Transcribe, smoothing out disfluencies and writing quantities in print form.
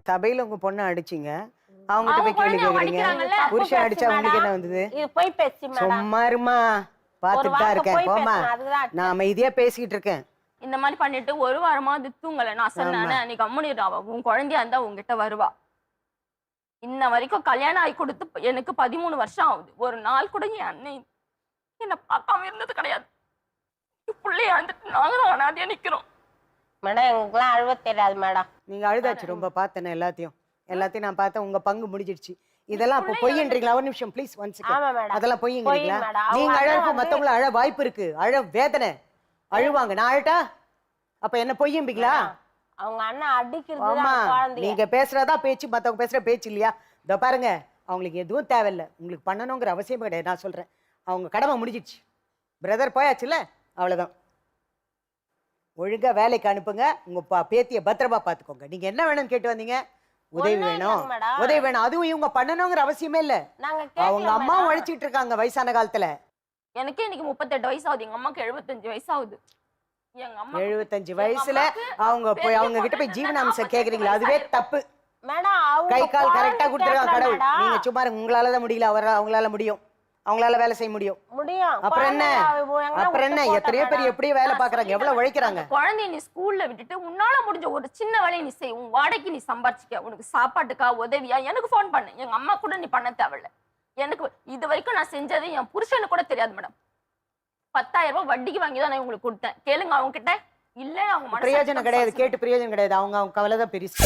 சபையில உங்க பொண்ணை அடிச்சீங்க, அவங்ககிட்ட போய் கேள்வி கேக்குறீங்க. புருஷன் அடிச்சா உங்களுக்கு என்ன வந்தது? இது போய் பேசி மேடம். சும்மா இருமா, பாத்துட்டு தான் இருக்கேன். போமா, நான் அமைதியா பேசிக்கிட்டு இருக்கேன். இந்த மாதிரி பண்ணிட்டு ஒரு வாரமா அது தூங்கல. நான் சொன்னேன் நீ கம்முனிடா, உன் குழந்தையா இருந்தா உங்ககிட்ட வருவா. இன்ன வரைக்கும் கல்யாணம் ஆகி கொடுத்து எனக்கு 13 வருஷம் ஆகுது. ஒரு நாள் கூட என் அண்ணன் என்ன பார்க்காம இருந்தது கிடையாது. பிள்ளைய வந்துட்டு நாங்களும் அனாதையா நிக்கிறோம். மேடம் எங்களுக்குலாம் அழுவ தெரியாது மேடம். நீங்க அழுதாச்சு ரொம்ப, பார்த்தேன் எல்லாத்தையும் நான் பார்த்தேன். உங்க பங்கு முடிஞ்சிடுச்சு. இதெல்லாம் அப்ப பொய்ன்றீங்களா? ஒரு நிமிஷம் ப்ளீஸ், ஒன் செகண்ட். அதெல்லாம் பொய்யுங்களா? நீங்க அழகு, மத்தவங்கள அழ வாய்ப்பு இருக்கு. அழ வேதனை அழுவாங்க. நான் அழட்டா அப்ப என்ன பொய்யும்பீங்களா? அவங்க அண்ணன் அடிக்கிறது. ஆமா, நீங்க பேசுறதா பேச்சு, மத்தவங்க பேசுற பேச்சு இல்லையா? இதோ பாருங்க, அவங்களுக்கு எதுவும் தேவையில்லை. உங்களுக்கு பண்ணணுங்கிற அவசியம் கிடையாது. நான் சொல்றேன், அவங்க கடமை முடிஞ்சிடுச்சு. பிரதர் போயாச்சுல்ல, அவ்வளவுதான். ஒழுங்கா வேலைக்கு அனுப்புங்க. உங்க பேத்திய பத்திரமா பாத்துக்கோங்க. நீங்க என்ன வேணும்னு கேட்டு வந்தீங்க? உதவி வேணும், உதவி வேணும். அதுவும் இவங்க பண்ணணுங்கிற அவசியமே இல்ல. அவங்க அம்மாவும் உழைச்சிட்டு இருக்காங்க வயசான காலத்துல. எனக்கே இன்னைக்கு 38 வயசு ஆகுது. எங்க அம்மாக்கு 75 வயசு ஆகுது. எங்க அம்மா 75 வயசுல அவங்க போய் அவங்க கிட்ட போய் ஜீவனாம்சம் கேக்குறீங்களா? அதுவே தப்பு மேடம். கை கால் கரெக்டா கொடுத்துருக்காங்க கடவுள். நீங்க சும்மா உங்களாலதான் முடியல, அவங்களால முடியும். அவங்களால வேலை செய்ய முடியும். அப்புறம் என்ன எத்தனையோ பேர் எப்படியே வேலை பாக்குறாங்க, எவ்வளவு உழைக்கிறாங்க. குழந்தைய நீ ஸ்கூல்ல விட்டுட்டு உன்னால முடிஞ்ச ஒரு சின்ன வேலையை நீ செய். உன் வாடகைக்கு நீ சம்பாரிச்சுக்க. உனக்கு சாப்பாட்டுக்கா உதவியா எனக்கு போன் பண்ணு. எங்க அம்மா கூட நீ பண்ண தேவையில்ல. எனக்கு இது வரைக்கும் நான் செஞ்சது என் புருஷனுக்கு கூட தெரியாது மேடம். 10,000 ரூபாய் வட்டிக்கு வாங்கி தான் நான் உங்களுக்கு கொடுத்தேன். கேளுங்க அவங்க கிட்ட. இல்ல அவங்க பிரயோஜனம் கிடையாது. கேட்டு பிரயோஜனம் கிடையாது. அவங்க கவலைதான் பெருசு.